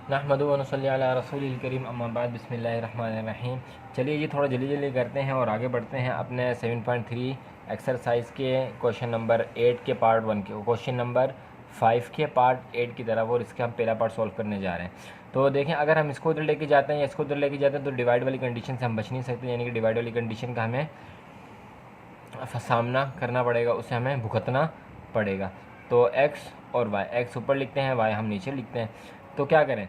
नहमदु व नसल्ली अला रसूलिल करीम अम्मा बाद बिस्मिल्लाहिर्रहमानिर्रहीम। चलिए जी थोड़ा जल्दी जल्दी करते हैं और आगे बढ़ते हैं अपने 7.3 एक्सरसाइज के क्वेश्चन नंबर 8 के पार्ट 1 के क्वेश्चन नंबर 5 के पार्ट 8 की तरफ, और इसके हम पहला पार्ट सॉल्व करने जा रहे हैं। तो देखें, अगर हम इसको उधर लेके जाते हैं या इसको उधर लेके जाते हैं तो डिवाइड वाली कंडीशन से हम बच नहीं सकते, यानी कि डिवाइड वाली कंडीशन का हमें सामना करना पड़ेगा, उसे हमें भुगतना पड़ेगा। तो x और y, x ऊपर लिखते हैं, y हम नीचे लिखते हैं। तो क्या करें,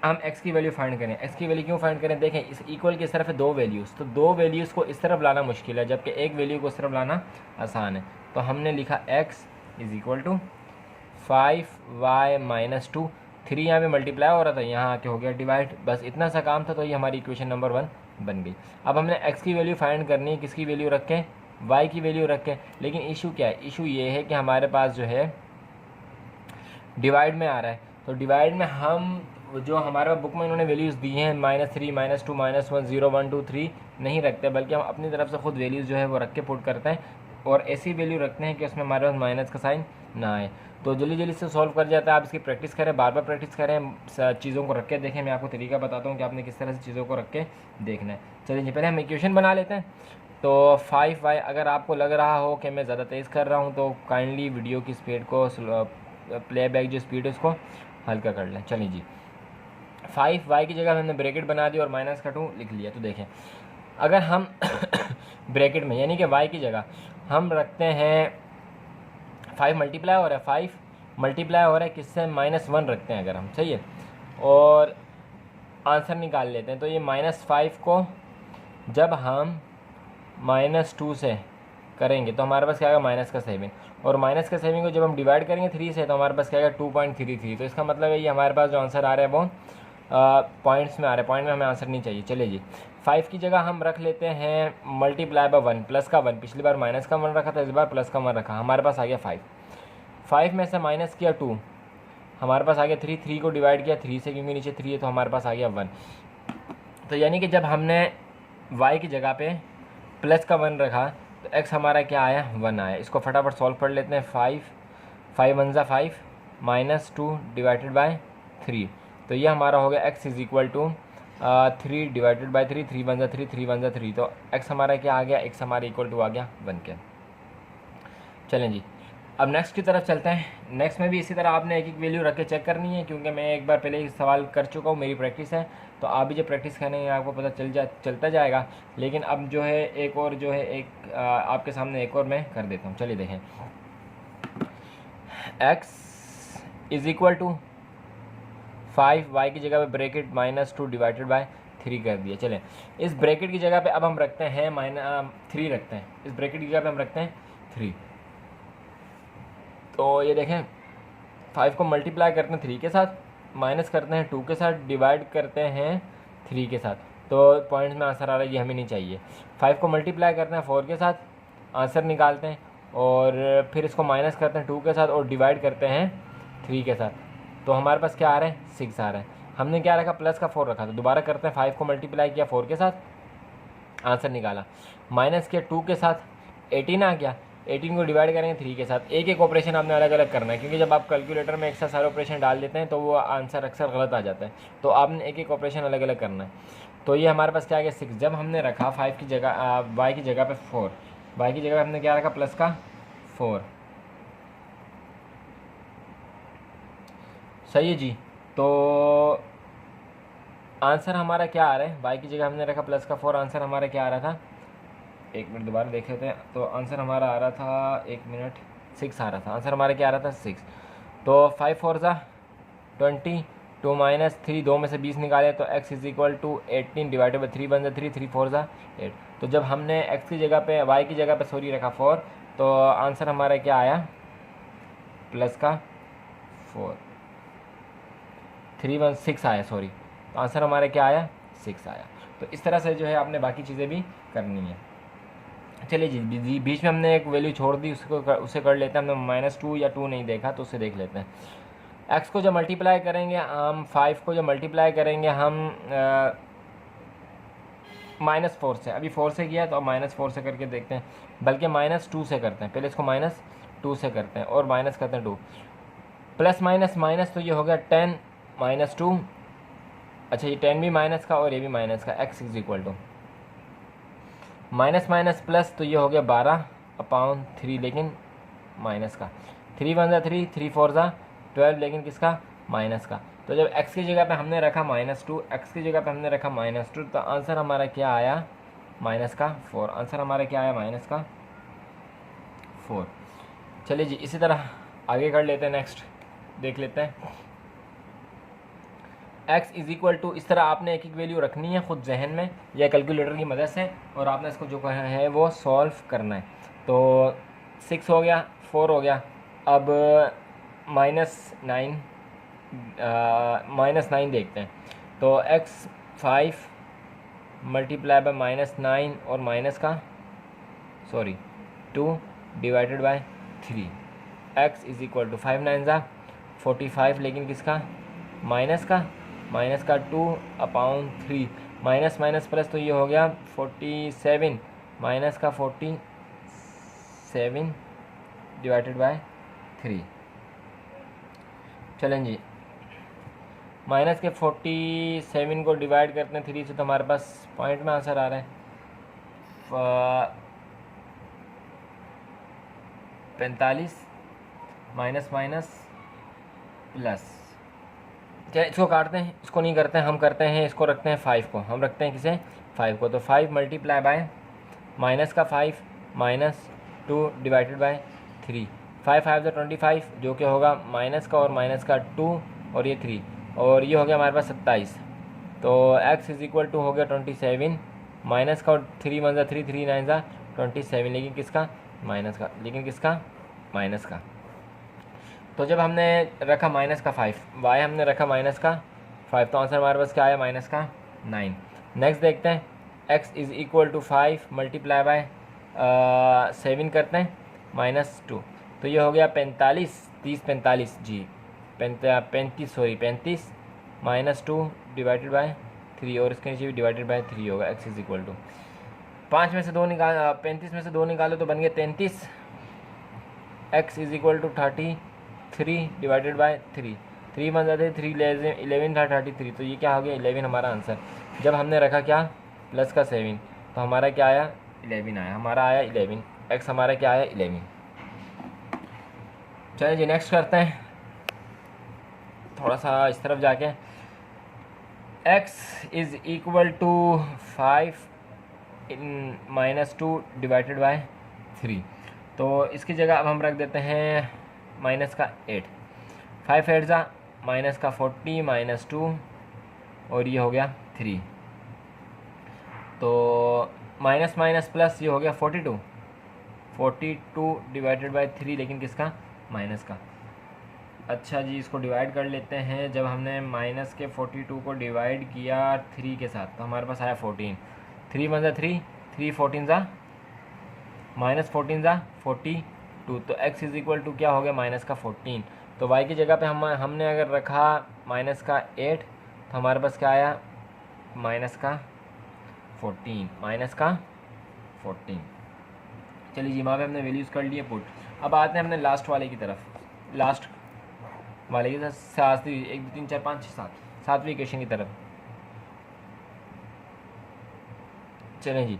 हम x की वैल्यू फाइंड करें। x की वैल्यू क्यों फाइंड करें, देखें इस इक्वल की तरफ है दो वैल्यूज़, तो दो वैल्यूज़ को इस तरफ लाना मुश्किल है, जबकि एक वैल्यू को इस तरफ लाना आसान है। तो हमने लिखा x is equal to 5y-2। 3 यहाँ पे मल्टीप्लाई हो रहा था, यहाँ आके हो गया डिवाइड, बस इतना सा काम था। तो ये हमारी इक्वेशन नंबर 1 बन गई। अब हमने x की वैल्यू फाइंड करनी है, किसकी वैल्यू रखें, y की वैल्यू रखें। लेकिन इशू क्या है, इशू ये है कि हमारे पास जो है डिवाइड में आ रहा है। तो डिवाइड में हम जो हमारे बुक में इन्होंने वैल्यूज़ दी हैं -3, -2, -1, 0, 1, 2, 3 नहीं रखते, बल्कि हम अपनी तरफ से खुद वैल्यूज़ जो है वो रख के पुट करते हैं, और ऐसी वैल्यू रखते हैं कि उसमें हमारे पास माइनस का साइन ना आए। तो जल्दी जल्दी से सॉल्व कर जाता है। आप इसकी प्रैक्टिस करें, बार बार प्रैक्टिस करें, चीज़ों को रख के देखें। मैं आपको तरीका बताता हूँ कि आपने किस तरह से चीज़ों को रख के देखना है। चलिए जी, पहले हम इक्वेशन बना लेते हैं। तो 5y, अगर आपको लग रहा हो कि मैं ज़्यादा तेज़ कर रहा हूँ तो काइंडली वीडियो की स्पीड को, प्लेबैक जो स्पीड है उसको हल्का कर लें। चलिए जी, 5y की जगह हमने ब्रैकेट बना दी और माइनस का 2 लिख लिया। तो देखें, अगर हम ब्रैकेट में यानी कि y की जगह हम रखते हैं 5 मल्टीप्लाई हो रहा है, 5 मल्टीप्लाई हो रहा है किससे, -1 रखते हैं अगर हम, सही है, और आंसर निकाल लेते हैं। तो ये -5 को जब हम -2 से करेंगे तो हमारे पास क्या आएगा, -7, और -7 को जब हम डिवाइड करेंगे 3 से तो हमारे पास क्या आएगा 2.33। तो इसका मतलब है ये हमारे पास जो आंसर आ रहा है वो पॉइंट्स में आ रहा है, पॉइंट में हमें आंसर नहीं चाहिए। चलिए जी, 5 की जगह हम रख लेते हैं मल्टीप्लाई बाय 1, प्लस का 1। पिछली बार माइनस का 1 रखा था, इस बार प्लस का 1 रखा, हमारे पास आ गया 5। 5 में से माइनस किया 2, हमारे पास आ गया 3। 3 को डिवाइड किया 3 से, क्योंकि नीचे 3 है, तो हमारे पास आ गया 1। तो यानी कि जब हमने y की जगह पे प्लस का 1 रखा तो x हमारा क्या आया, 1 आया। इसको फटाफट सॉल्व कर लेते हैं। 5 1 ज़ा 5 -2 डिवाइडेड बाय 3। तो ये हमारा हो गया x is equal to 3 divided by 3। 3 1 ज़ा 3, 3 1 ज़ा 3। तो x हमारा क्या आ गया, x हमारा इक्वल टू आ गया 1 के। चलें जी, अब नेक्स्ट की तरफ चलते हैं। नेक्स्ट में भी इसी तरह आपने एक एक वैल्यू रख के चेक करनी है, क्योंकि मैं एक बार पहले ही सवाल कर चुका हूँ, मेरी प्रैक्टिस है। तो आप भी जब प्रैक्टिस करेंगे आपको पता चलता जाएगा। लेकिन अब जो है एक और जो है आपके सामने एक और मैं कर देता हूँ। चलिए देखें, x is equal to 5, y की जगह पे ब्रैकेट -2 डिवाइडेड बाय 3 कर दिया। चलें, इस ब्रैकेट की जगह पे अब हम रखते हैं 3 रखते हैं, इस ब्रैकेट की जगह पे हम रखते हैं 3। तो ये देखें, 5 को मल्टीप्लाई करते हैं 3 के साथ, माइनस करते हैं 2 के साथ, डिवाइड करते हैं 3 के साथ। तो पॉइंट्स में आंसर आ रहा है, ये हमें नहीं चाहिए। 5 को मल्टीप्लाई करते हैं 4 के साथ, आंसर निकालते हैं, और फिर इसको माइनस करते हैं 2 के साथ और डिवाइड करते हैं 3 के साथ। तो हमारे पास क्या आ रहा है, 6 आ रहा है। हमने क्या रखा, प्लस का 4 रखा। तो दोबारा करते हैं, 5 को मल्टीप्लाई किया 4 के साथ, आंसर निकाला, माइनस किया 2 के साथ, 18 आ गया। 18 को डिवाइड करेंगे 3 के साथ। एक एक ऑपरेशन आपने अलग अलग करना है, क्योंकि जब आप कैलकुलेटर में एक साथ सारे ऑपरेशन डाल देते हैं तो वो आंसर अक्सर गलत आ जाता है। तो आपने एक एक ऑपरेशन अलग अलग करना है। तो ये हमारे पास क्या आ गया 6। जब हमने रखा 5 की जगह वाई की जगह पे 4, वाई की जगह हमने क्या रखा, प्लस का 4। सही है जी। तो आंसर हमारा क्या आ रहा है, वाई की जगह हमने रखा प्लस का 4, आंसर हमारा क्या आ रहा था, एक मिनट दोबारा देख लेते हैं। तो आंसर हमारा आ रहा था, एक मिनट, 6 आ रहा था। आंसर हमारा क्या आ रहा था, 6। तो 5 4 ज़ा 20, 2 -3, 2 में से 20 निकाले तो x is equal to 18 divided by 3 1 ज़ा 3, 3 4 ज़ा 8। तो जब हमने x की जगह पे, y की जगह पे सॉरी रखा 4, तो आंसर हमारा क्या आया, प्लस का 4, 3 1 6 आया, सॉरी। तो आंसर हमारा क्या आया, 6 आया। तो इस तरह से जो है आपने बाकी चीज़ें भी करनी है। चलिए जी, बीच में हमने एक वैल्यू छोड़ दी, उसे कर लेते हैं। हमने -2 या 2 नहीं देखा, तो उसे देख लेते हैं। x को जब मल्टीप्लाई करेंगे हम, 5 को जब मल्टीप्लाई करेंगे हम -4 से, अभी 4 से किया तो अब -4 से करके देखते हैं, बल्कि -2 से करते हैं। पहले इसको -2 से करते हैं और माइनस करते हैं 2, प्लस माइनस माइनस, तो ये हो गया 10 -2 अच्छा ये 10 भी माइनस का और ये भी माइनस का, x is equal to minus minus plus, तो ये हो गया 12/3 लेकिन माइनस का, 3 1 ज़ा 3, 3 4 ज़ा 12 लेकिन किसका, माइनस का। तो जब x की जगह पे हमने रखा -2, x की जगह पे हमने रखा -2, तो आंसर हमारा क्या आया, माइनस का 4। आंसर हमारा क्या आया, माइनस का 4। चलिए जी इसी तरह आगे कर लेते हैं, नेक्स्ट देख लेते हैं। x इज़ इक्वल टू, इस तरह आपने एक एक वैल्यू रखनी है खुद जहन में या कैलकुलेटर की मदद से, और आपने इसको जो कहा है वो सॉल्व करना है। तो 6 हो गया, 4 हो गया, अब -9 देखते हैं। तो x5 मल्टीप्लाई बाय -9 और -2 divided by 3, x is equal to 5 9 ज़ा 45 लेकिन किसका, माइनस का 2/3, माइनस माइनस प्लस, तो ये हो गया 47 माइनस का 47 डिवाइडेड बाय 3। चलें जी, माइनस के 47 को डिवाइड करते हैं 3 से, तो हमारे पास पॉइंट में आंसर आ रहा है 45 माइनस माइनस प्लस। क्या इसको काटते हैं, इसको नहीं करते हैं, हम करते हैं इसको, रखते हैं 5 को, हम रखते हैं किसे, 5 को। तो 5 मल्टीप्लाई बाय माइनस का 5 -2 डिवाइडेड बाय 3, 5 5 ज़ा 25 जो कि होगा माइनस का और माइनस का 2 और ये 3, और ये हो गया हमारे पास 27। तो x इज़ इक्वल टू हो गया 27, माइनस का और 3 1 ज़ा 3, 3 9 ज़ा 27 लेकिन किसका, माइनस का, लेकिन किसका, माइनस का। तो जब हमने रखा माइनस का 5, y हमने रखा माइनस का 5, तो आंसर हमारे पास क्या आया, माइनस का 9। नेक्स्ट देखते हैं, x is equal to 5 multiply by 7 करते हैं -2, तो ये हो गया 45 30 45 जी 35 -2 डिवाइडेड बाय 3, और इसके नीचे भी डिवाइडेड बाय 3 होगा। x इज़ इक्वल टू 5 में से 2 निकाल 35 में से 2 निकालो तो बन गया 33, x is equal to 33 divided by 3, 3 बन जाते 3 11 था 33, तो ये क्या हो गया 11 हमारा आंसर। जब हमने रखा क्या, प्लस का 7, तो हमारा क्या आया, 11 आया, हमारा आया 11, x हमारा क्या आया 11। चलिए जी नेक्स्ट करते हैं, थोड़ा सा इस तरफ जाके, x is equal to 5 -2 divided by 3, तो इसकी जगह अब हम रख देते हैं माइनस का 8, 5 8 ज़ा माइनस का 40 -2 और ये हो गया 3, तो माइनस माइनस प्लस, ये हो गया 42 डिवाइडेड बाय 3 लेकिन किसका, माइनस का। अच्छा जी इसको डिवाइड कर लेते हैं, जब हमने माइनस के 42 को डिवाइड किया 3 के साथ तो हमारे पास आया 14, 3 1 ज़ा 3, 3 14 ज़ा -14 ज़ा 42, तो x इज़ इक्वल टू क्या हो गया, माइनस का 14। तो y की जगह पे हमने अगर रखा माइनस का 8, तो हमारे पास क्या आया, माइनस का 14। चलिए जी वहाँ पे हमने वैल्यूज़ कर लिए पुट। अब आते हैं हमने लास्ट वाले की तरफ, लास्ट वाले की तरफ, 1 2 3 4 5 6 7 सातवीं इक्वेशन की तरफ। चलें जी,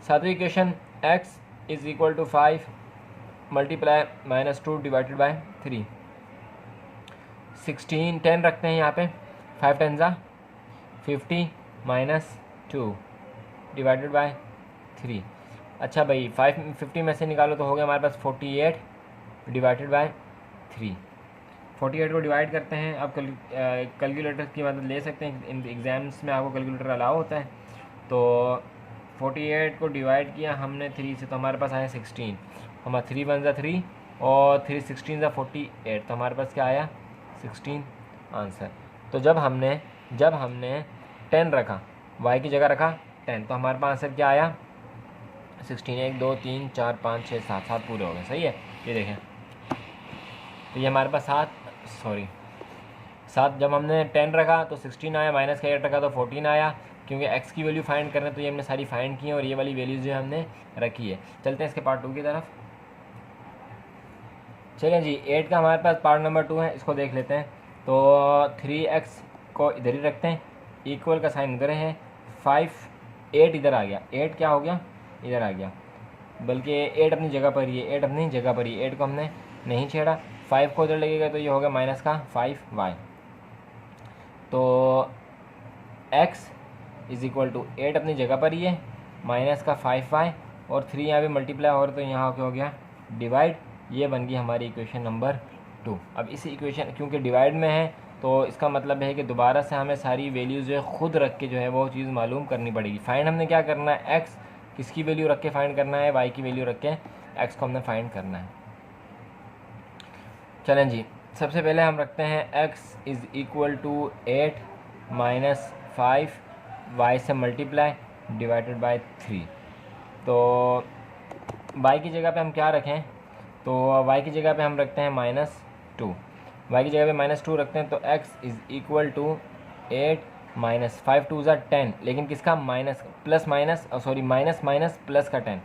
सातवीं equation, x is equal to 5 multiply -2 divided by 3, 16 10 रखते हैं यहाँ पे, 5 10 ज़ा 50 -2 डिवाइडेड बाय 3। अच्छा भाई 50 में से निकालो तो हो गया हमारे पास 48 डिवाइडेड बाय 3। 48 को डिवाइड करते हैं, आप कैलकुलेटर की मदद ले सकते हैं, इन एग्ज़ाम्स में आपको कैलकुलेटर अलाउ होता है। तो 48 को डिवाइड किया हमने 3 से, तो हमारे पास आया 16, हमारा 3 1 ज़ा 3 और 3 16 ज़ा 48, तो हमारे पास क्या आया 16 आंसर। तो जब हमने 10 रखा, y की जगह रखा 10, तो हमारे पास आंसर क्या आया 16, 1 2 3 4 5 6 7 पूरे हो गए, सही है। ये देखें, तो ये हमारे पास 7 जब हमने 10 रखा तो 16 आया, माइनस का 8 रखा तो 14 आया, क्योंकि x की वैल्यू फाइंड करना है तो ये हमने सारी फाइंड की है और ये वाली वैल्यूज़ जो हमने रखी है। चलते हैं इसके पार्ट 2 की तरफ। चलें जी, 8 का हमारे पास पार्ट नंबर 2 है, इसको देख लेते हैं। तो 3x को इधर ही रखते हैं, इक्वल का साइन इधर है, 5 8 इधर आ गया, 8 क्या हो गया, इधर आ गया, बल्कि 8 अपनी जगह पर ही है, 8 अपनी जगह पर ही, 8 को हमने नहीं छेड़ा, 5 को इधर लगेगा तो ये हो गया माइनस का 5y। तो x इज इक्वल टू 8 अपनी जगह पर ही है, माइनस का 5y, और 3 यहाँ पे मल्टीप्लाई हो रहा तो यहाँ क्या हो गया डिवाइड। ये बन गई हमारी इक्वेशन नंबर 2। अब इस इक्वेशन क्योंकि डिवाइड में है तो इसका मतलब है कि दोबारा से हमें सारी वैल्यूज़ जो है खुद रख के जो है वो चीज़ मालूम करनी पड़ेगी। फाइंड हमने क्या करना है, x किसकी वैल्यू रख के फाइंड करना है, y की वैल्यू रख के x को हमने फाइंड करना है। चलें जी, सबसे पहले हम रखते हैं x is equal to 8 minus 5 y से मल्टीप्लाई डिवाइडेड बाय 3। तो y की जगह पे हम क्या रखें, तो y की जगह पे हम रखते हैं -2, y की जगह पे -2 रखते हैं। तो x is equal to 8 minus 5 2 ज़ा 10, लेकिन किसका minus plus minus sorry minus minus plus का 10,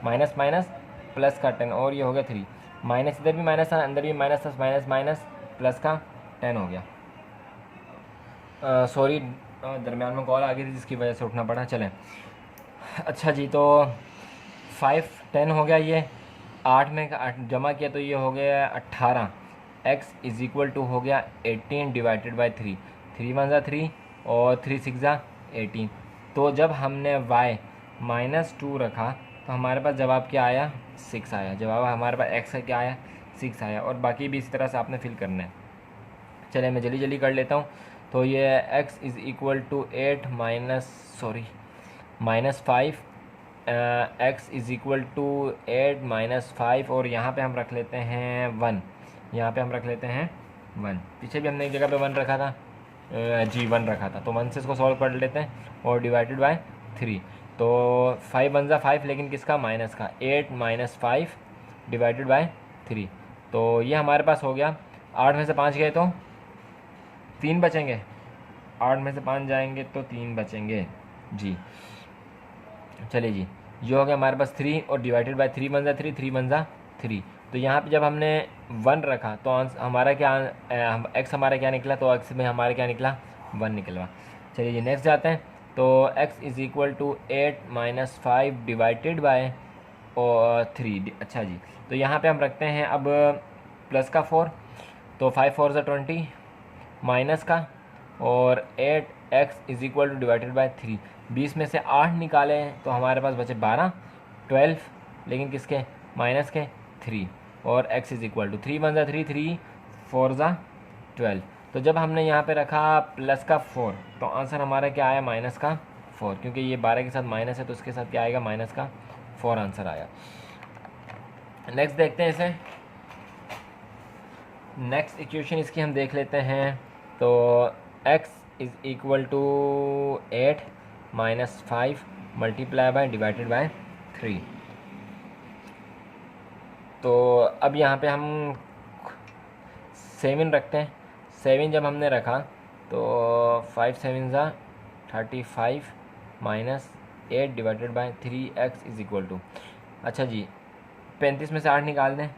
माइनस माइनस प्लस का 10, और ये हो गया 3, माइनस इधर भी माइनस था अंदर भी माइनस था, माइनस माइनस प्लस का 10 हो गया। सॉरी दरमियान में कॉल आ गई थी जिसकी वजह से उठना पड़ा। चलें अच्छा जी, तो 5 10 हो गया, ये 8 में 8 जमा किया तो ये हो गया 18। x इज़ इक्वल टू हो गया 18 डिवाइडेड बाई 3, 3 1 ज़ा 3 और 3 6 ज़ा 18। तो जब हमने y -2 रखा तो हमारे पास जवाब क्या आया, 6 आया। जवाब हमारे पास x का क्या आया, 6 आया, और बाकी भी इस तरह से आपने फिल करना है। चलिए मैं जल्दी जल्दी कर लेता हूँ। तो ये x is equal to 8 minus 5, x is equal to 8 minus 5, और यहाँ पे हम रख लेते हैं 1, यहाँ पे हम रख लेते हैं 1। पीछे भी हमने एक जगह पे 1 रखा था, जी 1 रखा था, तो 1 से इसको सॉल्व कर लेते हैं, और डिवाइडेड बाय 3। तो 5 1 ज़ा 5, लेकिन किसका, माइनस का, 8 माइनस 5 डिवाइडेड बाय 3। तो ये हमारे पास हो गया। 8 में से 5 गए तो 3 बचेंगे, 8 में से 5 जाएंगे तो 3 बचेंगे जी। चलिए जी, ये हो गया हमारे पास 3, और डिवाइडेड बाय 3 1 ज़ा 3, 3 1 ज़ा 3। तो यहाँ पे जब हमने 1 रखा तो हमारा क्या x हमारा क्या निकला, तो x में हमारा क्या निकला, 1 निकला। चलिए जी नेक्स्ट जाते हैं। तो x is equal to 8 minus 5 divided by 3। अच्छा जी, तो यहाँ पे हम रखते हैं अब प्लस का 4, तो 5 4 ज़ा 20 माइनस का, और 8x is equal two divided by 3। 20 में से 8 निकाले तो हमारे पास बचे 12 12, लेकिन किसके, माइनस के 3, और x इज़ इक्वल टू 3 1 ज़ा 3, 3 4 ज़ा 12। तो जब हमने यहाँ पे रखा प्लस का 4 तो आंसर हमारा क्या आया, माइनस का 4, क्योंकि ये 12 के साथ माइनस है तो उसके साथ क्या आएगा, माइनस का 4 आंसर आया। नेक्स्ट देखते हैं इसे, नेक्स्ट इक्वेशन इसकी हम देख लेते हैं। तो x is equal to 8 minus 5 multiply by divided by 3। तो अब यहाँ पे हम 7 रखते हैं। 7 जब हमने रखा तो 5 7 ज़ा 35 minus 8 divided by 3x is equal to, अच्छा जी 35 में से 8 निकाल दें,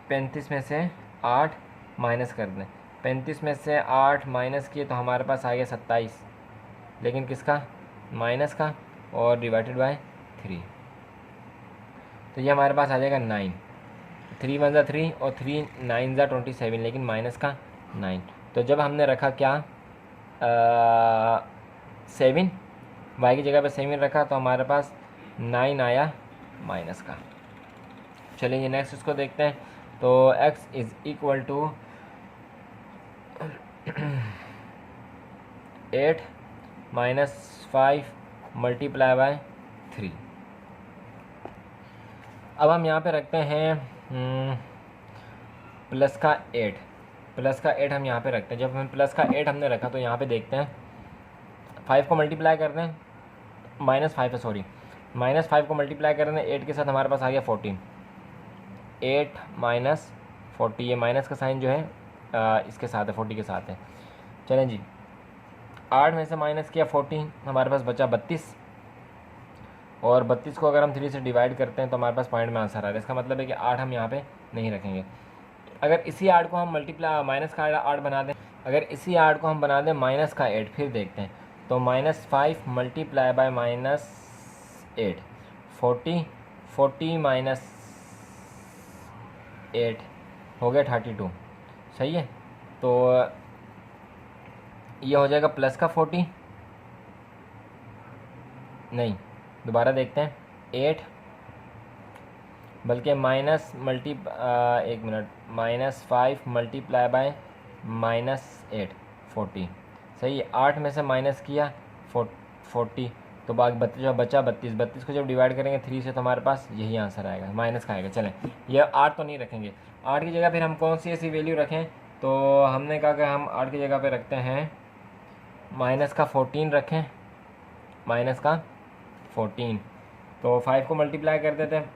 35 में से 8 माइनस कर दें, 35 में से 8 माइनस किए तो हमारे पास आ गया 27, लेकिन किसका, माइनस का, और डिवाइडेड बाय 3। तो ये हमारे पास आ जाएगा 9, 3 1 ज़ा 3 और 3 9 ज़ा 27, लेकिन माइनस का 9। तो जब हमने रखा क्या 7, y की जगह पे 7 रखा तो हमारे पास 9 आया माइनस का। चलिए नेक्स्ट इसको देखते हैं। तो x is equal to 8 minus 5 multiply by 3। अब हम यहाँ पे रखते हैं प्लस का 8, प्लस का 8 हम यहाँ पे रखते हैं। जब हम प्लस का 8 हमने रखा तो यहाँ पे देखते हैं 5 को मल्टीप्लाई करते हैं, -5 है सॉरी, -5 को मल्टीप्लाई कर रहे हैं 8 के साथ, हमारे पास आ गया 14, 8 माइनस 40, ये माइनस का साइन जो है इसके साथ है, 40 के साथ है। चलें जी, 8 में से माइनस किया 14, हमारे पास बचा 32, और 32 को अगर हम 3 से डिवाइड करते हैं तो हमारे पास पॉइंट में आंसर आ रहा है। इसका मतलब है कि 8 हम यहाँ पे नहीं रखेंगे। अगर इसी 8 को हम मल्टीप्लाई माइनस का 8 बना दें अगर इसी 8 को हम बना दें माइनस का 8, फिर देखते हैं। तो -5 मल्टीप्लाई बाय -8, 40, 40 माइनस 8 हो गया 32, सही है। तो ये हो जाएगा प्लस का 40, नहीं दोबारा देखते हैं, 8 बल्कि माइनस मल्टी एक मिनट, -5 मल्टीप्लाई बाय -8, 40, सही है। 8 में से माइनस किया 40, तो बाकी जो बचा 32, 32 को जब डिवाइड करेंगे 3 से तो हमारे पास यही आंसर आएगा, माइनस का आएगा। चलें, ये 8 तो नहीं रखेंगे, 8 की जगह फिर हम कौन सी ऐसी वैल्यू रखें? तो हमने कहा कि हम 8 की जगह पे रखते हैं माइनस का 14 रखें, माइनस का 14। तो 5 को मल्टीप्लाई कर देते हैं,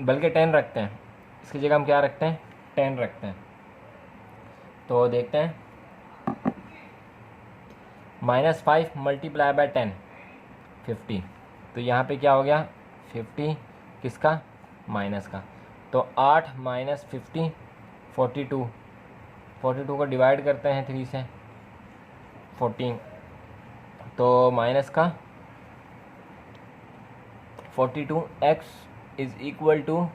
बल्कि 10 रखते हैं, इसकी जगह हम क्या रखते हैं? 10 रखते हैं। तो देखते हैं, -5 मल्टीप्लाई बाय 10, 50। तो यहाँ पे क्या हो गया? 50 किसका? माइनस का। तो 8 माइनस 50, 42, 42 को डिवाइड करते हैं 3 से, 14, तो माइनस का 42, x is equal to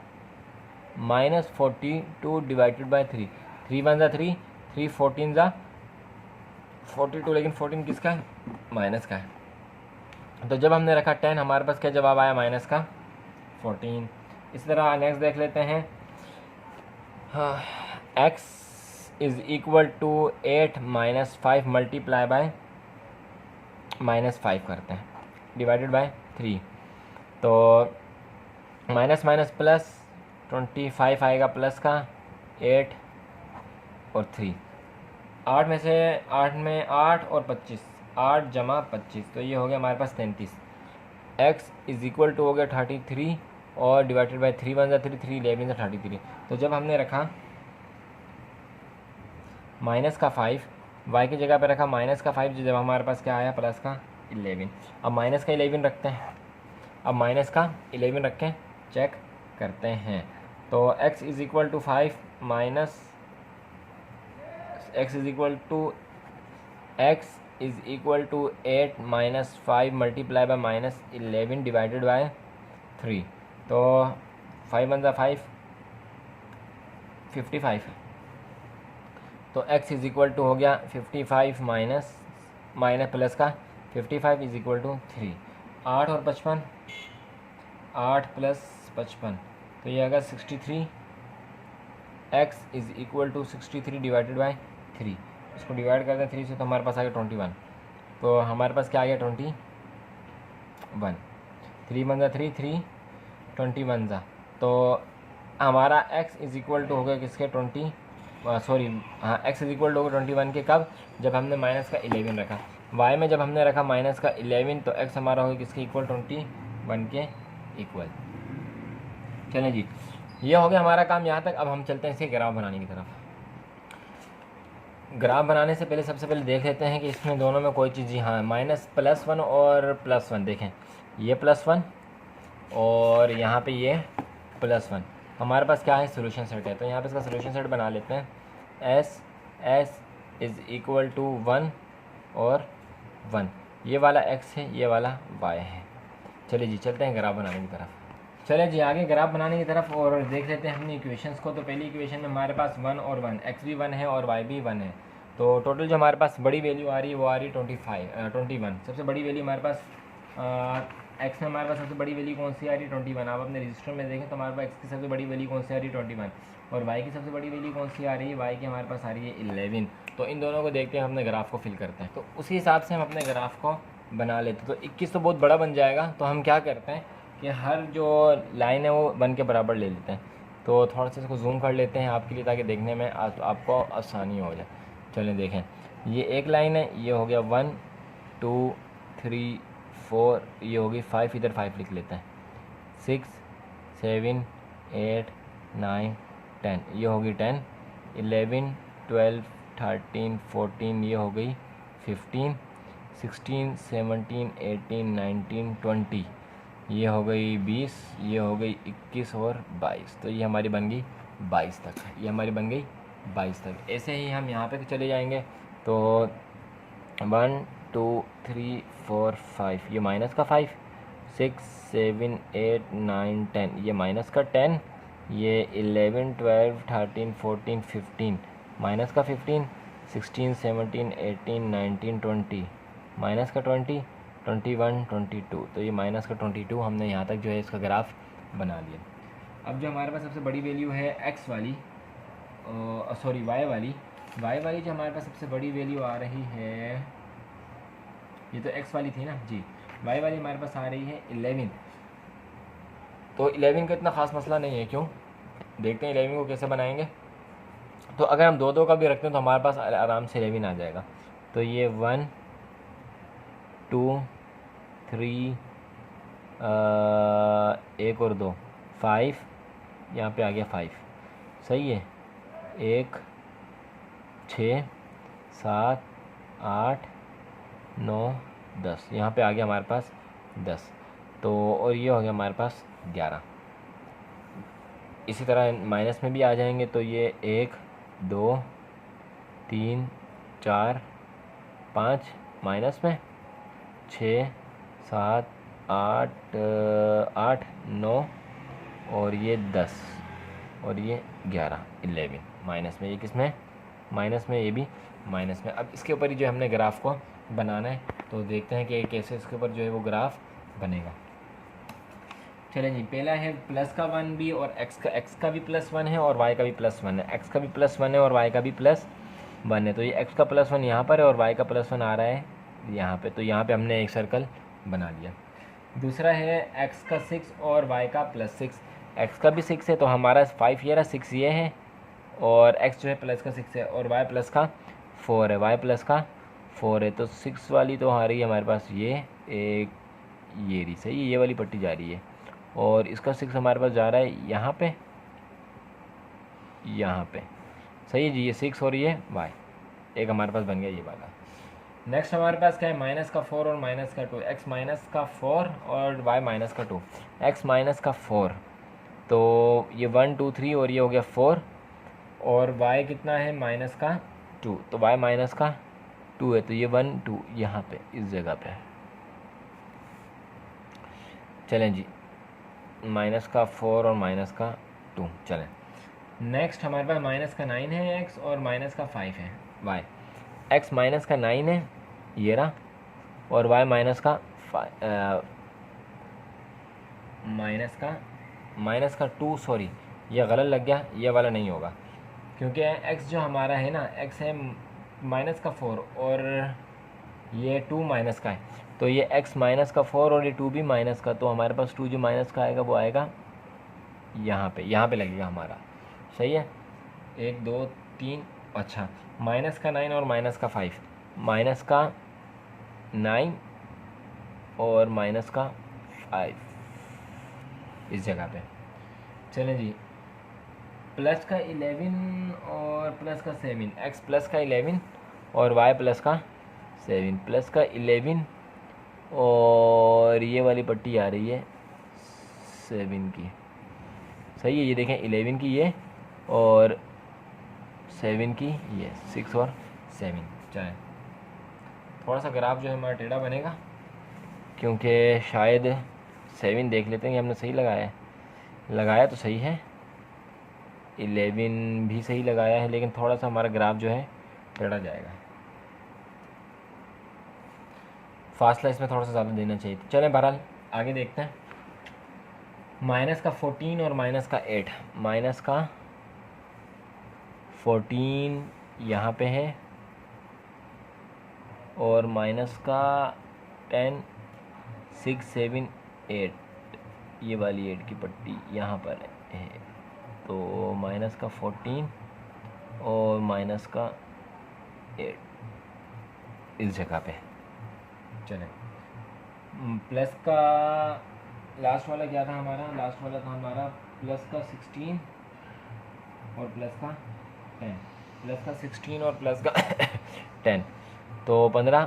-42 divided by 3, 3 1 ज़ा 3, 3 14 ज़ा 42, लेकिन 14 किसका है? माइनस का है। तो जब हमने रखा 10, हमारे पास क्या जवाब आया? माइनस का 14। इस तरह नेक्स्ट देख लेते हैं, हाँ, x is equal to 8 minus 5 multiply by -5 करते हैं, डिवाइडेड बाय 3। तो माइनस माइनस प्लस 25 आएगा, प्लस का 8 और 3, 8 में से 8 में 8 और 25, 8 जमा 25, तो ये हो गया हमारे पास 33। x इज़ इक्वल टू हो गया 33 और डिवाइडेड बाय 3 1 ज़ा 3, 3 11 ज़ा 33। तो जब हमने रखा माइनस का 5, y की जगह पे रखा माइनस का 5, जब हमारे पास क्या आया? प्लस का 11। अब माइनस का 11 रखते हैं, अब माइनस का 11 रख के चेक करते हैं। तो x is equal to 5 minus x is equal to 8 minus 5 multiply by -11 divided by 3। तो 5 1 ज़ा 5, 55। तो x इज़ इक्वल टू हो गया 55 माइनस प्लस का 55 इज़ इक्वल टू 3। 8 और 55, 8 प्लस 55, तो ये आएगा 63। x is equal to 63 divided by 3, इसको डिवाइड कर दें 3 से तो हमारे पास आ गया 21। तो हमारे पास क्या आ गया? 21। 3 1 ज़ा 3, 3 21 ज़ा, तो हमारा x इज़ इक्वल टू हो गया किसके? x इज़ इक्वल टू 21 के कब? जब हमने माइनस का 11 रखा। y में जब हमने रखा माइनस का 11, तो x हमारा होगा किसके इक्वल? 21 के इक्वल। चलें जी, ये हो गया हमारा काम यहाँ तक। अब हम चलते हैं इसे ग्राफ बनाने की तरफ। ग्राफ बनाने से पहले सबसे पहले देख लेते हैं कि इसमें दोनों में कोई चीज़, हाँ, -+1 और +1, देखें ये +1 और यहाँ पे ये +1, हमारे पास क्या है? सोल्यूशन सेट है। तो यहाँ पे इसका सोल्यूशन सेट बना लेते हैं। s इज़ इक्वल टू 1 और 1, ये वाला x है, ये वाला y है। चलिए जी, चलते हैं ग्राफ बनाने की तरफ। चले जी आगे ग्राफ बनाने की तरफ और देख लेते हैं हमने इक्वेशंस को। तो पहली इक्वेशन में हमारे पास 1 और 1, x भी 1 है और y भी 1 है। तो टोटल जो हमारे पास बड़ी वैल्यू आ रही है वो आ रही है 21। सबसे बड़ी वैल्यू हमारे पास x में हमारे पास सबसे बड़ी वैल्यू कौन सी आ रही है? 21। आप अपने रजिस्टर में देखें तो हमारे पास x की सबसे बड़ी वैल्यू कौन सी आ रही है? 21। और y की सबसे बड़ी वैल्यू कौन सी आ रही है? y की हमारे पास आ रही है 11। तो इन दोनों को देखते हैं, अपने ग्राफ को फिल करते हैं। तो उसी हिसाब से हम अपने ग्राफ को बना लेते हैं। तो 21 तो बहुत बड़ा बन जाएगा, तो हम क्या करते हैं कि हर जो लाइन है वो 1 के बराबर ले लेते हैं। तो थोड़ा सा इसको जूम कर लेते हैं आपके लिए, ताकि देखने में आपको आसानी हो जाए। चलें देखें, ये एक लाइन है, ये हो गया 1 2 3 4, ये होगी 5, इधर 5 लिख लेते हैं, 6 7 8 9 10, ये होगी 10, 11 12 13 14, ये हो गई 15 16 17 18 19 20, ये हो गई 20, ये हो गई 21 और 22। तो ये हमारी बन गई 22 तक, ये हमारी बन गई 22 तक। ऐसे ही हम यहाँ पे चले जाएंगे तो 1 2 3 4 5 ये माइनस का 5, 6 7 8 9 10 ये माइनस का 10, ये 11 12 13 14 15 माइनस का 15, 16 17 18 19 20 माइनस का 20 21 22, तो ये माइनस का 22 हमने यहाँ तक जो है इसका ग्राफ बना लिया। अब जो हमारे पास सबसे बड़ी वैल्यू है एक्स वाली, सॉरी वाई वाली जो हमारे पास सबसे बड़ी वैल्यू आ रही है, ये तो एक्स वाली थी ना जी, वाई वाली हमारे पास आ रही है 11। तो 11 का इतना ख़ास मसला नहीं है, क्यों देखते हैं 11 को कैसे बनाएंगे। तो अगर हम दो का भी रखते हैं तो हमारे पास आराम से 11 आ जाएगा। तो ये 1 2 3 एक और 2 5, यहाँ पे आ गया 5, सही है। 1 6 7 8 9 10, यहाँ पे आ गया हमारे पास 10, तो और ये हो गया हमारे पास 11। इसी तरह माइनस में भी आ जाएंगे तो ये 1 2 3 4 5 माइनस में 6 7 8 8 9 और ये 10 और ये 11 11 माइनस में, ये किस में माइनस में, ये भी माइनस में। अब इसके ऊपर ही जो हमने ग्राफ को बनाना है तो देखते हैं कि कैसे इसके ऊपर जो है वो ग्राफ बनेगा। चलें जी, पहला है प्लस का 1 भी और एक्स का भी +1 है और वाई का भी +1 है। एक्स का भी +1 है और वाई का भी +1 है। तो ये एक्स का +1 यहाँ पर है और वाई का +1 आ रहा है यहाँ पे, तो यहाँ पे हमने एक सर्कल बना लिया। दूसरा है एक्स का 6 और वाई का +6। एक्स का भी 6 है तो हमारा 5 ये रहा, 6 ये है, और एक्स जो है प्लस का 6 है और वाई प्लस का 4 है, वाई प्लस का 4 है। तो 6 वाली तो आ रही है हमारे पास ये एक, ये रही, सही है, ये वाली पट्टी जा रही है, और इसका 6 हमारे पास जा रहा है यहाँ पे, यहाँ पे, सही है जी, ये 6 और ये वाई, एक हमारे पास बन गया ये वाला। नेक्स्ट हमारे पास क्या है, माइनस का 4 और माइनस का 2, एक्स माइनस का 4 और वाई माइनस का 2। एक्स माइनस का 4 तो ये 1 2 3 और ये हो गया 4, और वाई कितना है माइनस का 2, तो वाई माइनस का 2 है, तो ये 1 2 यहाँ पे इस जगह पे। चलें जी, माइनस का 4 और माइनस का 2। चलें नेक्स्ट हमारे पास माइनस का 9 है एक्स और माइनस का 5 है वाई। एक्स माइनस का 9 है ये रहा, और वाई माइनस का माइनस का 2, सॉरी ये गलत लग गया, ये वाला नहीं होगा, क्योंकि एक्स जो हमारा है ना, एक्स है माइनस का 4 और ये 2 माइनस का है, तो ये एक्स माइनस का 4 और ये 2 भी माइनस का, तो हमारे पास 2 जो माइनस का आएगा वो आएगा यहाँ पे लगेगा हमारा, सही है। 1 2 3, अच्छा, माइनस का 9 और माइनस का 5, माइनस का 9 और माइनस का 5 इस जगह पे। चलें जी, प्लस का 11 और प्लस का 7, एक्स प्लस का 11 और वाई प्लस का 7, प्लस का 11 और ये वाली पट्टी आ रही है 7 की, सही है, ये देखें 11 की ये और 7 की ये, 6 और 7। चलें थोड़ा सा ग्राफ जो है हमारा टेढ़ा बनेगा, क्योंकि शायद 7 देख लेते हैं कि हमने सही लगाया तो सही है, 11 भी सही लगाया है, लेकिन थोड़ा सा हमारा ग्राफ जो है टेढ़ा जाएगा, फासला इसमें थोड़ा सा ज़्यादा देना चाहिए। तो चलें बहरहाल आगे देखते हैं। माइनस का 14 और माइनस का 8, माइनस का 14 यहाँ पे है और माइनस का 10 6 7 8, ये वाली 8 की पट्टी यहाँ पर है, तो माइनस का 14 और माइनस का 8 इस जगह पे। चलें प्लस का लास्ट वाला क्या था हमारा, लास्ट वाला था हमारा प्लस का 16 और प्लस का 10, प्लस का 16 और प्लस का 10, तो 15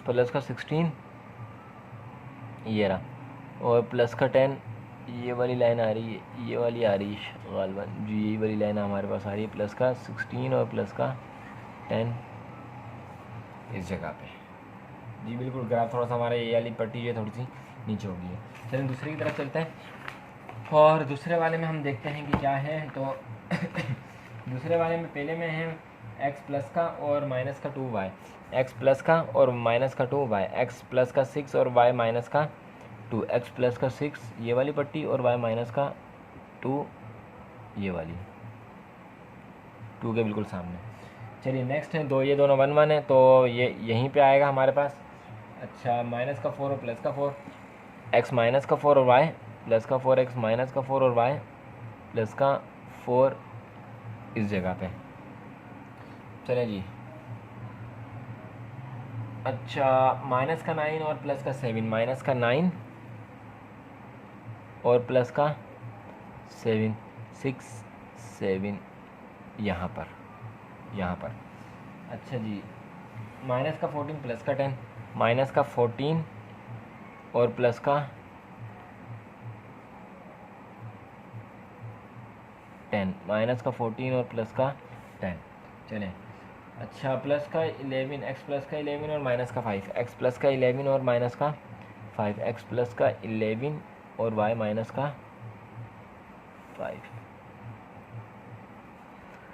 प्लस का 16 ये रहा, और प्लस का 10 ये वाली लाइन आ रही है, ये वाली आ रही है गालबन जी, यही वाली लाइन हमारे पास आ रही है, प्लस का 16 और प्लस का 10 इस जगह पे जी। बिल्कुल ग्राफ थोड़ा सा हमारा ये वाली पट्टी जो है थोड़ी सी नीचे हो गई है। चलिए दूसरी की तरफ चलते हैं और दूसरे वाले में हम देखते हैं कि क्या है। तो दूसरे वाले में पहले में है एक्स प्लस का और माइनस का 2y, एक्स प्लस का और माइनस का 2y, एक्स प्लस का 6 और y माइनस का 2, एक्स प्लस का 6 ये वाली पट्टी और y माइनस का 2 ये वाली 2 के बिल्कुल सामने। चलिए नेक्स्ट है दो, ये दोनों 1 1 है तो ये यहीं पे आएगा हमारे पास। अच्छा माइनस का 4 और प्लस का 4, एक्स माइनस का 4 और y प्लस का 4, एक्स माइनस का 4 और y प्लस का 4 इस जगह पे। चलें जी। अच्छा माइनस का 9 और प्लस का 7, माइनस का 9 और प्लस का 7, 6 7 यहाँ पर। अच्छा जी माइनस का 14 प्लस का 10, माइनस का 14 और प्लस का 10, माइनस का 14 और प्लस का 10। चलें अच्छा प्लस का 11, एक्स प्लस का 11 और माइनस का 5, एक्स प्लस का 11 और माइनस का 5, एक्स प्लस का 11 और वाई माइनस का 5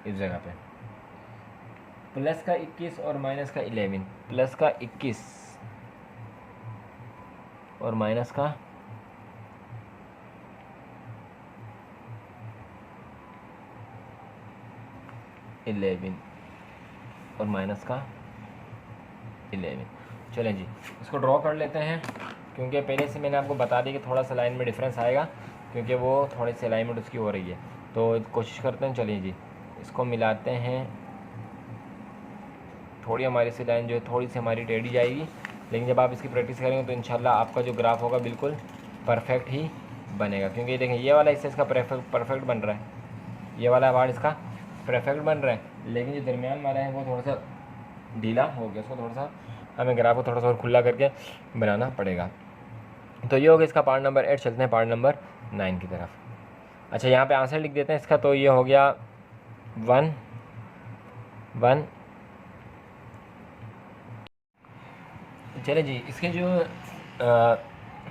इस जगह पे। प्लस का 21 और माइनस का 11, प्लस का 21 और माइनस का 11 और माइनस का 11। चलें जी इसको ड्रॉ कर लेते हैं, क्योंकि पहले से मैंने आपको बता दी कि थोड़ा सा लाइन में डिफरेंस आएगा, क्योंकि वो थोड़ी सी अलाइनमेंट उसकी हो रही है। तो कोशिश करते हैं। चलिए जी इसको मिलाते हैं। थोड़ी हमारी सी लाइन जो है थोड़ी सी हमारी टेढ़ी जाएगी, लेकिन जब आप इसकी प्रैक्टिस करेंगे तो इंशाल्लाह आपका जो ग्राफ होगा बिल्कुल परफेक्ट ही बनेगा। क्योंकि ये देखें ये वाला हिस्सा इसका परफेक्ट बन रहा है, ये वाला पार्ट इसका परफेक्ट बन रहा है, लेकिन जो दरमियान वाला है वो थोड़ा सा ढीला हो गया। उसको थोड़ा सा हमें ग्राफ को थोड़ा सा और खुला करके बनाना पड़ेगा। तो ये हो गया इसका पार्ट नंबर 8। चलते हैं पार्ट नंबर 9 की तरफ। अच्छा यहाँ पे आंसर लिख देते हैं इसका। तो ये हो गया 1 1। चले जी इसके जो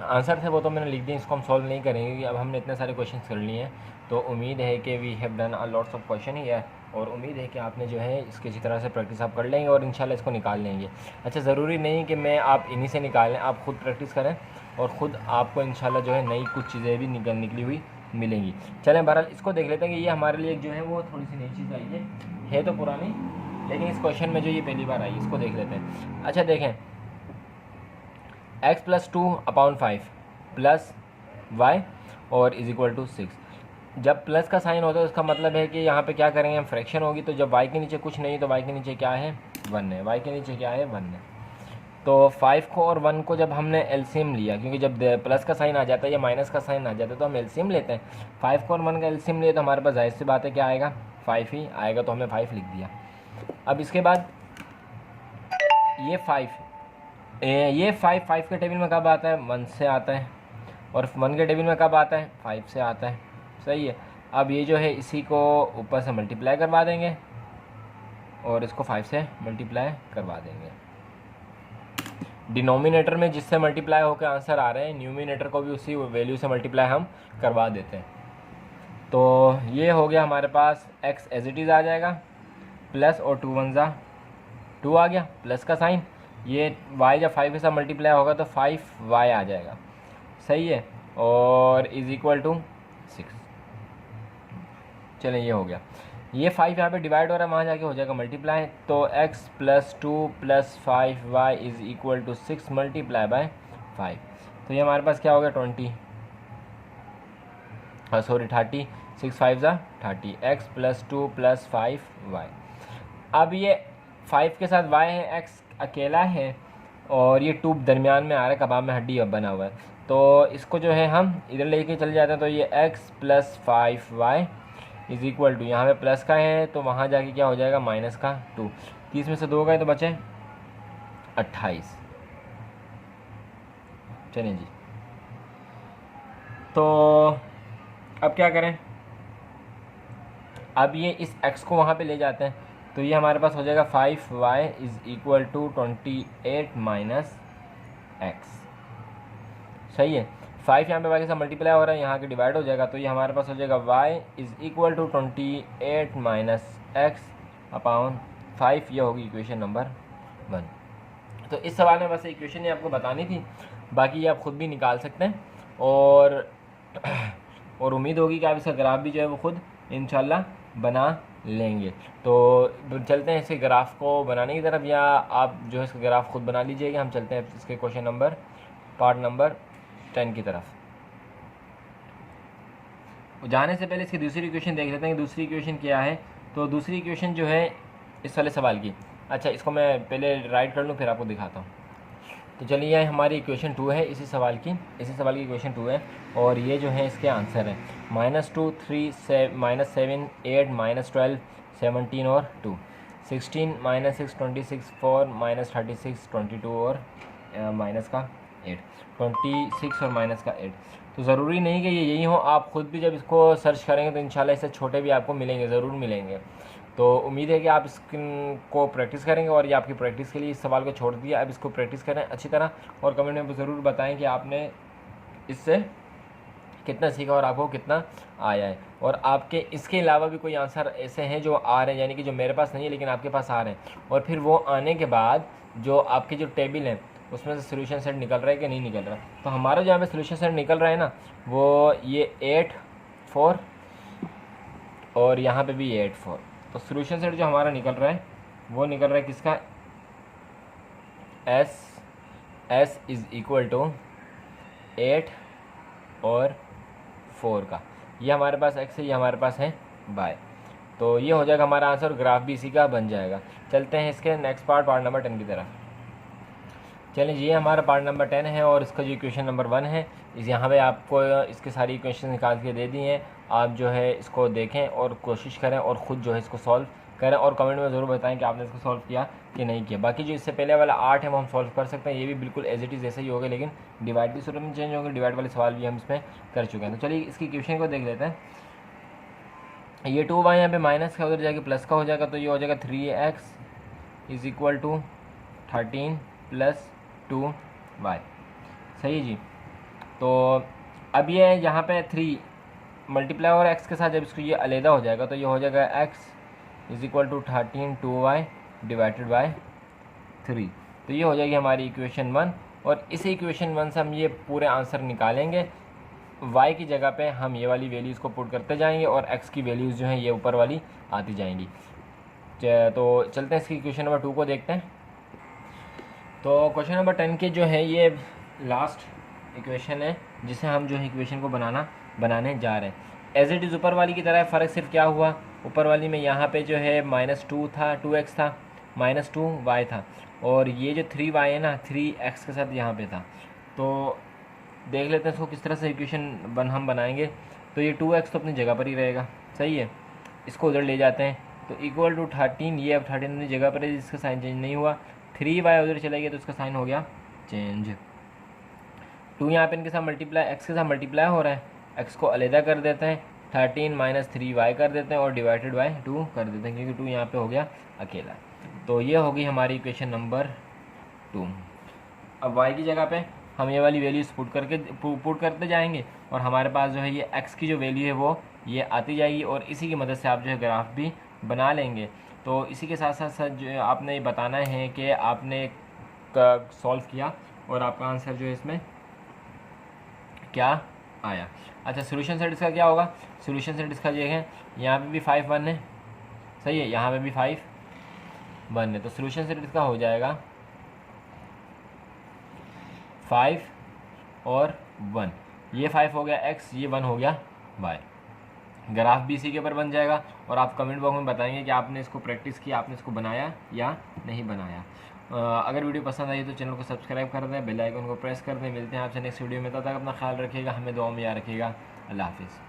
आंसर थे वो तो मैंने लिख दिए, इसको हम सॉल्व नहीं करेंगे क्योंकि अब हमने इतने सारे क्वेश्चन कर लिए हैं। तो उम्मीद है कि we have done a lots of question ही है, और उम्मीद है कि आपने जो है इसकी अच्छी तरह से प्रैक्टिस आप कर लेंगे और इंशाल्लाह इसको निकाल लेंगे। अच्छा ज़रूरी नहीं कि मैं आप इन्हीं से निकालें, आप खुद प्रैक्टिस करें और ख़ुद आपको इंशाल्लाह जो है नई कुछ चीज़ें भी निकली हुई मिलेंगी। चलें बहरहाल इसको देख लेते हैं कि ये हमारे लिए जो है वो थोड़ी सी नई चीज़ आई है तो पुरानी, लेकिन इस क्वेश्चन में जो ये पहली बार आई इसको देख लेते हैं। अच्छा देखें x plus 2 upon 5 plus y और इज इक्वल टू 6। जब प्लस का साइन होता है उसका मतलब है कि यहाँ पे क्या करेंगे हम, फ्रैक्शन होगी। तो जब y के नीचे कुछ नहीं तो y के नीचे क्या है 1 है, y के नीचे क्या है 1 है। तो 5 को और 1 को जब हमने एलसीएम लिया, क्योंकि जब प्लस का साइन आ जाता है या माइनस का साइन आ जाता है तो हम एलसीएम लेते हैं। 5 को और 1 का एलसीएम लिए तो हमारे पास जाहिर सी बात है क्या आएगा 5 ही आएगा, तो हमने 5 लिख दिया। अब इसके बाद ये 5 के टेबल में कब आता है 1 से आता है, और 1 के टेबल में कब आता है 5 से आता है। सही है। अब ये जो है इसी को ऊपर से मल्टीप्लाई करवा देंगे और इसको 5 से मल्टीप्लाई करवा देंगे। डिनोमिनेटर में जिससे मल्टीप्लाई होकर आंसर आ रहे हैं, न्यूमिनेटर को भी उसी वैल्यू से मल्टीप्लाई हम करवा देते हैं। तो ये हो गया हमारे पास x एज इट इज़ आ जाएगा, प्लस और 2 1 जा 2 आ गया, प्लस का साइन। ये y जब 5 के साथ मल्टीप्लाई होगा तो 5y आ जाएगा। सही है। और इज़ इक्वल टू 6। चलें ये हो गया। ये 5 यहाँ पे डिवाइड हो रहा है, वहाँ जाके हो जाएगा मल्टीप्लाई। तो x plus 2 plus 5y is equal to 6 multiply by 5। तो ये हमारे पास क्या हो गया 30 6 5 जा 30, x प्लस 2 प्लस 5y। अब ये 5 के साथ y है, x अकेला है और ये 2 दरमियान में आ रहा है, कबाब में हड्डी बना हुआ है। तो इसको जो है हम इधर लेके चले जाते हैं। तो ये x plus 5y is equal to, यहाँ पे प्लस का है तो वहाँ जाके क्या हो जाएगा माइनस का 2। 30 में से 2 गए तो बचे 28। चलें जी। तो अब क्या करें, अब ये इस x को वहाँ पे ले जाते हैं, तो ये हमारे पास हो जाएगा 5y is equal to 28 minus x. सही है, 5 यहाँ पे y के साथ मल्टीप्लाई हो रहा है, यहाँ के डिवाइड हो जाएगा, तो ये हमारे पास हो जाएगा y is equal to 28 minus x upon 5। ये होगी इक्वेशन नंबर 1। तो इस सवाल में बस इक्वेशन ही आपको बतानी थी, बाकी ये आप ख़ुद भी निकाल सकते हैं और उम्मीद होगी कि आप इसका ग्राफ भी जो है वो खुद इंशाल्लाह बना लेंगे। तो चलते हैं इसके ग्राफ को बनाने की तरफ, या आप जो है इसका ग्राफ खुद बना लीजिएगा। हम चलते हैं इसके क्वेश्चन नंबर पार्ट नंबर 10 की तरफ। जाने से पहले इसकी दूसरी इक्वेशन देख लेते हैं कि दूसरी इक्वेशन क्या है। तो दूसरी इक्वेशन जो है इस वाले सवाल की, अच्छा इसको मैं पहले राइट कर लूँ फिर आपको दिखाता हूँ। तो चलिए यह हमारी इक्वेशन 2 है, इसी सवाल की इक्वेशन 2 है, और ये जो है इसके आंसर है -2 3 -7 8 -12 17 और 2 16 -6 26 4 -36 22 और माइनस का 8 26 और माइनस का 8। तो ज़रूरी नहीं कि ये यही हो, आप ख़ुद भी जब इसको सर्च करेंगे तो इंशाल्लाह इससे छोटे भी आपको मिलेंगे, ज़रूर मिलेंगे। तो उम्मीद है कि आप इसको प्रैक्टिस करेंगे, और ये आपकी प्रैक्टिस के लिए इस सवाल को छोड़ दिया। अब इसको प्रैक्टिस करें अच्छी तरह, और कमेंट में ज़रूर बताएं कि आपने इससे कितना सीखा और आपको कितना आया है, और आपके इसके अलावा भी कोई आंसर ऐसे हैं जो आ रहे हैं, यानी कि जो मेरे पास नहीं है लेकिन आपके पास आ रहे हैं, और फिर वो आने के बाद जो आपके जो टेबल है उसमें से सोल्यूशन सेट निकल रहा है कि नहीं निकल रहा। तो हमारा जो यहाँ पे सोल्यूशन सेट निकल रहा है ना, वो ये 8 4 और यहाँ पे भी 8 4। तो सोल्यूशन सेट जो हमारा निकल रहा है वो निकल रहा है किसका, एस इज़ इक्वल टू 8 और 4 का। ये हमारे पास x है, ये हमारे पास है y। तो ये हो जाएगा हमारा आंसर, ग्राफ भी इसी का बन जाएगा। चलते हैं इसके नेक्स्ट पार्ट नंबर 10 की तरफ। चलिए ये हमारा पार्ट नंबर 10 है, और इसका जो इक्वेशन नंबर 1 है, इस यहाँ पे आपको इसके सारी इक्वेशन निकाल के दे दी हैं। आप जो है इसको देखें और कोशिश करें और ख़ुद जो है इसको सॉल्व करें, और कमेंट में ज़रूर बताएं कि आपने इसको सॉल्व किया कि नहीं किया। बाकी जो इससे पहले वाला 8 है वो हम सॉल्व कर सकते हैं, ये भी बिल्कुल एज इट इज़ जैसे ही होगा, लेकिन डिवाइड की सूरत में चेंज होंगे। डिवाइड वाले सवाल भी हम इसमें कर चुके हैं। तो चलिए इसकी इक्वेशन को देख लेते हैं। ये 2y यहाँ पे माइनस का उधर जाके प्लस का हो जाएगा, तो ये हो जाएगा 3x is equal to 13 + 2y। सही जी। तो अब ये यहाँ पे 3 मल्टीप्लाई और x के साथ जब इसको ये अलहदा हो जाएगा, तो ये हो जाएगा x is equal to 13 2y divided by 3। तो ये हो जाएगी हमारी इक्वेशन 1, और इसी इक्वेशन 1 से हम ये पूरे आंसर निकालेंगे। y की जगह पे हम ये वाली वैल्यूज़ को पुट करते जाएंगे, और x की वैल्यूज़ जो हैं ये ऊपर वाली आती जाएंगी। तो चलते हैं इसकी इक्वेशन नंबर 2 को देखते हैं। तो क्वेश्चन नंबर 10 के जो है ये लास्ट इक्वेशन है, जिसे हम जो है इक्वेशन को बनाने जा रहे हैं। एज इट इज़ ऊपर वाली की तरह, फ़र्क सिर्फ क्या हुआ, ऊपर वाली में यहाँ पे जो है -2 था, 2x था, -2y था, और ये जो 3y है ना 3x के साथ यहाँ पे था। तो देख लेते हैं इसको किस तरह से इक्वेशन हम बनाएंगे। तो ये 2x तो अपनी जगह पर ही रहेगा, सही है। इसको उधर ले जाते हैं, तो इक्वल टू 13, ये अब 13 अपनी जगह पर है, जिसका साइन चेंज नहीं हुआ। 3y उधर चला गया तो उसका साइन हो गया चेंज। 2 यहाँ पे इनके साथ मल्टीप्लाई, x के साथ मल्टीप्लाई हो रहा है, x को अलहदा कर देते हैं, 13 - 3y कर देते हैं, और डिवाइडेड बाय 2 कर देते हैं, क्योंकि 2 यहाँ पे हो गया अकेला। तो ये होगी हमारी इक्वेशन नंबर 2। अब y की जगह पे हम ये वाली वैल्यूज़ पुट करते जाएंगे, और हमारे पास जो है ये x की जो वैल्यू है वो ये आती जाएगी, और इसी की मदद से आप जो है ग्राफ भी बना लेंगे। तो इसी के साथ साथ जो आपने ये बताना है कि आपने सॉल्व किया और आपका आंसर जो है इसमें क्या आया। अच्छा, सोल्यूशन सेट इसका क्या होगा, सोल्यूशन सेट इसका ये है, यहाँ पे भी 5 1 है, सही है, यहाँ पे भी 5 1 है। तो सोल्यूशन सेट इसका हो जाएगा 5 और 1, ये 5 हो गया x, ये 1 हो गया y। ग्राफ भी इसी के ऊपर बन जाएगा, और आप कमेंट बॉक्स में बताएंगे कि आपने इसको प्रैक्टिस किया, आपने इसको बनाया या नहीं बनाया। अगर वीडियो पसंद आई तो चैनल को सब्सक्राइब कर दें, बेल आइकन को प्रेस कर दें। मिलते हैं आपसे नेक्स्ट वीडियो में, तब तक अपना ख्याल रखिएगा, हमें दुआ में याद रखिएगा। अल्लाह हाफिज़।